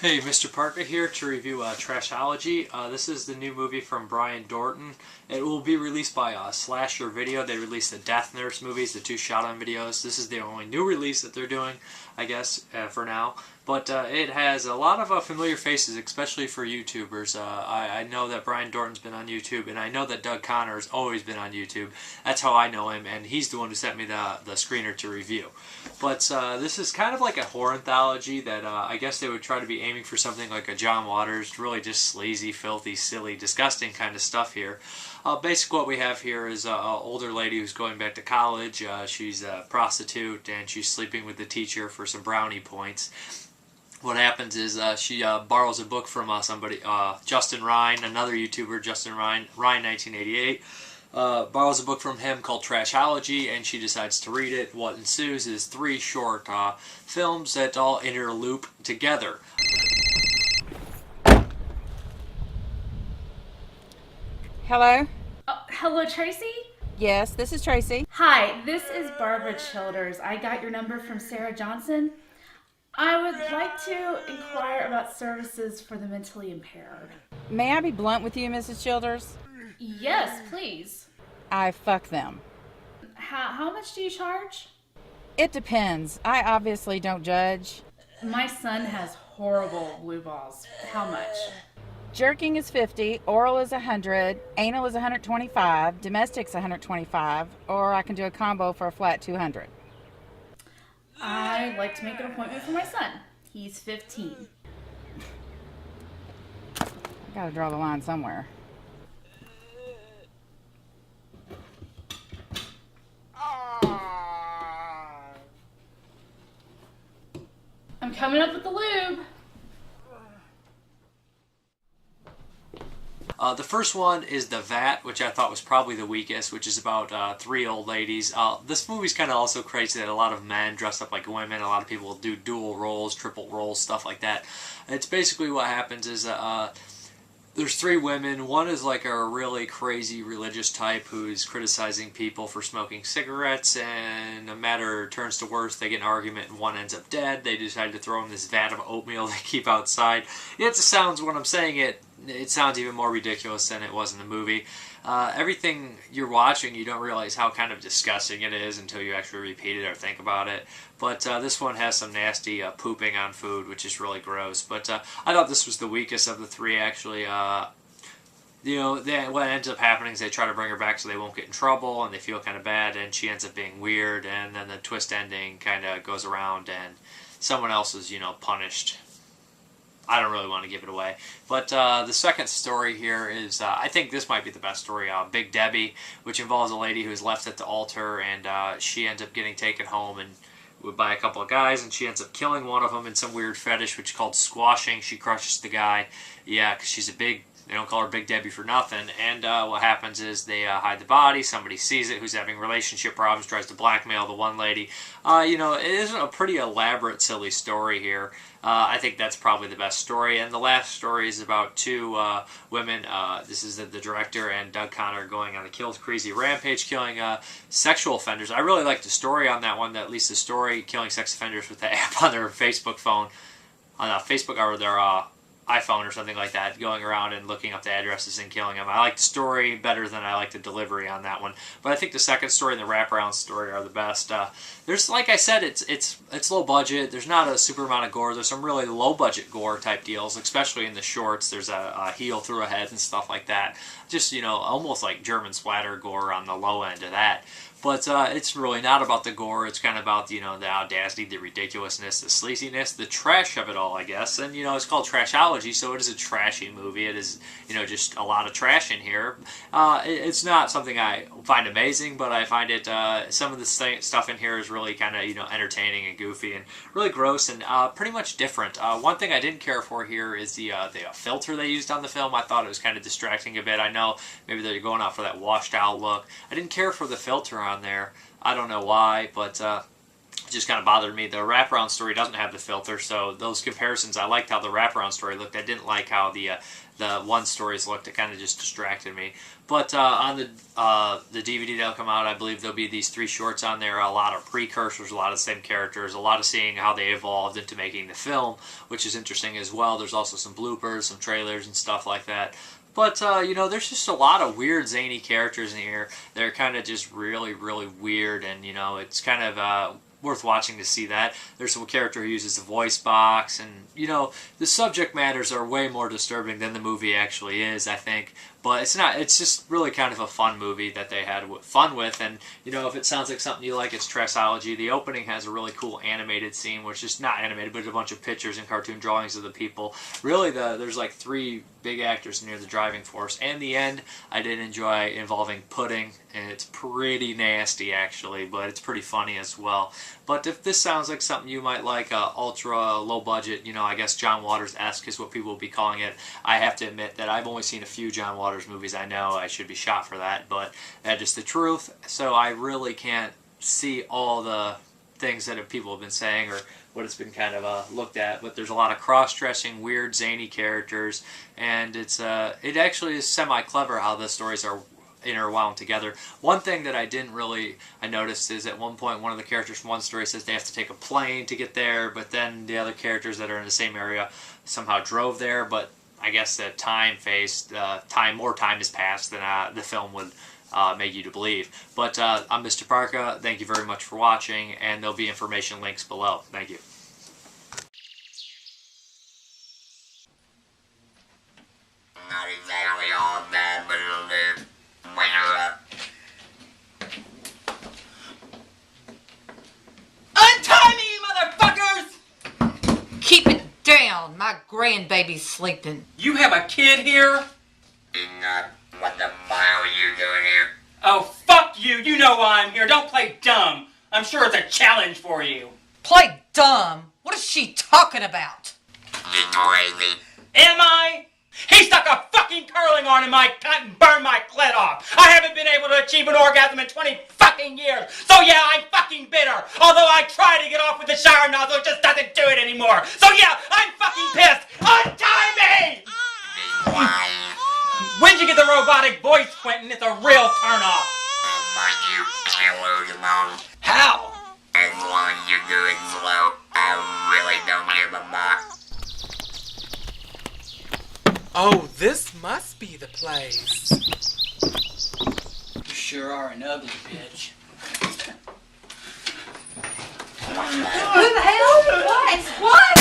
Hey, Mrparka here to review Trashology. This is the new movie from Brian Dorton. It will be released by Slasher Video. They released the Death Nurse movies, the two shot-on videos. This is the only new release that they're doing, I guess, for now. But it has a lot of familiar faces, especially for YouTubers. I know that Brian Dorton's been on YouTube, and I know that Doug Connor's always been on YouTube. That's how I know him, and he's the one who sent me the screener to review. But this is kind of like a horror anthology that I guess they would try to be aiming for something like a John Waters, really just sleazy, filthy, silly, disgusting kind of stuff here. Basically what we have here is an older lady who's going back to college. She's a prostitute, and she's sleeping with the teacher for some brownie points. What happens is she borrows a book from somebody, Justin Ryan, another YouTuber, Justin Ryan 1988. Borrows a book from him called Trashology, and she decides to read it. What ensues is three short films that all interloop together. Hello? Hello, Tracy? Yes, this is Tracy. Hi, this is Barbara Childers. I got your number from Sarah Johnson. I would like to inquire about services for the mentally impaired. May I be blunt with you, Mrs. Childers? Yes, please. I fuck them. How much do you charge? It depends. I obviously don't judge. My son has horrible blue balls. How much? Jerking is 50, oral is 100, anal is 125, domestic's 125, or I can do a combo for a flat 200. I'd like to make an appointment for my son. He's 15. I gotta draw the line somewhere. I'm coming up with the lube. The first one is The Vat, which I thought was probably the weakest, which is about three old ladies. This movie's kind of also crazy that a lot of men dress up like women. A lot of people do dual roles, triple roles, stuff like that. It's basically what happens is there's three women. One is like a really crazy religious type who's criticizing people for smoking cigarettes, and a matter turns to worse. They get in an argument and one ends up dead. They decide to throw in this vat of oatmeal they keep outside. It sounds, when I'm saying it sounds even more ridiculous than it was in the movie. Everything you're watching, you don't realize how kind of disgusting it is until you actually repeat it or think about it. But this one has some nasty pooping on food, which is really gross. But I thought this was the weakest of the three, actually. What ends up happening is they try to bring her back so they won't get in trouble, and they feel kind of bad, and she ends up being weird, and then the twist ending kind of goes around, and someone else is, punished. I don't really want to give it away. But the second story here is, I think this might be the best story, Big Debbie, which involves a lady who's left at the altar, and she ends up getting taken home and by a couple of guys, and she ends up killing one of them in some weird fetish, which is called squashing. She crushes the guy, yeah, because she's they don't call her Big Debbie for nothing. And what happens is they hide the body. Somebody sees it who's having relationship problems, tries to blackmail the one lady. It isn't a pretty elaborate, silly story here. I think that's probably the best story. And the last story is about two women. This is the director and Doug Connor going on a crazy rampage, killing sexual offenders. I really like the story on that one, at least the story, killing sex offenders with the app on their Facebook phone, on Facebook or their iPhone or something like that, going around and looking up the addresses and killing them. I like the story better than I like the delivery on that one. But I think the second story and the wraparound story are the best. There's, like I said, it's low budget. There's not a super amount of gore. There's some really low budget gore type deals, especially in the shorts. There's a heel through a head and stuff like that. Just, almost like German splatter gore on the low end of that. But it's really not about the gore. It's kind of about, the audacity, the ridiculousness, the sleaziness, the trash of it all, I guess. And, it's called Trashology, so it is a trashy movie. It is, just a lot of trash in here. It's not something I find amazing, but I find it, some of the stuff in here is really kind of, entertaining and goofy and really gross and pretty much different. One thing I didn't care for here is the filter they used on the film. I thought it was kind of distracting a bit. I know maybe they're going out for that washed out look. I didn't care for the filter on there. I don't know why, but just kind of bothered me. The wraparound story doesn't have the filter, so those comparisons, I liked how the wraparound story looked. I didn't like how the one stories looked. It kind of just distracted me. But on the DVD that'll come out, I believe there'll be these 3 shorts on there, a lot of precursors, a lot of the same characters, a lot of seeing how they evolved into making the film, which is interesting as well. There's also some bloopers, some trailers and stuff like that. But, you know, there's just a lot of weird, zany characters in here. They're kind of just really, really weird, and, you know, it's kind of worth watching to see that. There's some character who uses a voice box, and, you know, the subject matters are way more disturbing than the movie actually is, I think. But it's not, it's just really kind of a fun movie that they had fun with, and, you know, if it sounds like something you like, it's Trashology. The opening has a really cool animated scene, which is not animated, but a bunch of pictures and cartoon drawings of the people. Really, there's like 3 big actors near the driving force, and the end I did enjoy involving pudding, and it's pretty nasty actually, but it's pretty funny as well. But if this sounds like something you might like, ultra low budget, you know, I guess John Waters-esque is what people will be calling it. I have to admit that I've only seen a few John Waters movies. I know I should be shot for that, but that's just the truth. So I really can't see all the things that people have been saying or what it's been kind of looked at. But there's a lot of cross-dressing, weird, zany characters, and it actually is semi-clever how the stories are interwound together. One thing that I noticed is at one point one of the characters from one story says they have to take a plane to get there, but then the other characters that are in the same area somehow drove there, but I guess the more time has passed than the film would make you to believe. But I'm Mrparka. Thank you very much for watching, and there'll be information links below. Thank you. Not exactly all bad, but it'll do. Untie me, motherfuckers! Keep it down. My grandbaby's sleeping. You have a kid here? What the hell are you doing here? Oh, fuck you. You know why I'm here. Don't play dumb. I'm sure it's a challenge for you. Play dumb? What is she talking about? You crazy. Am I? He stuck a fucking curling iron in my cunt and burned my clit off. I haven't been able to achieve an orgasm in 20 fucking years. So yeah, I'm fucking bitter. Although I try to get off with the shower nozzle, it just doesn't do it anymore. So yeah, I'm fucking pissed. Untie me! Be quiet. When'd you get the robotic voice, Quentin? It's a real turn-off. But you can't lose them all. How? As long as you do it slow, I really don't give a fuck. Oh, this must be the place. You sure are an ugly bitch. Who the hell? What?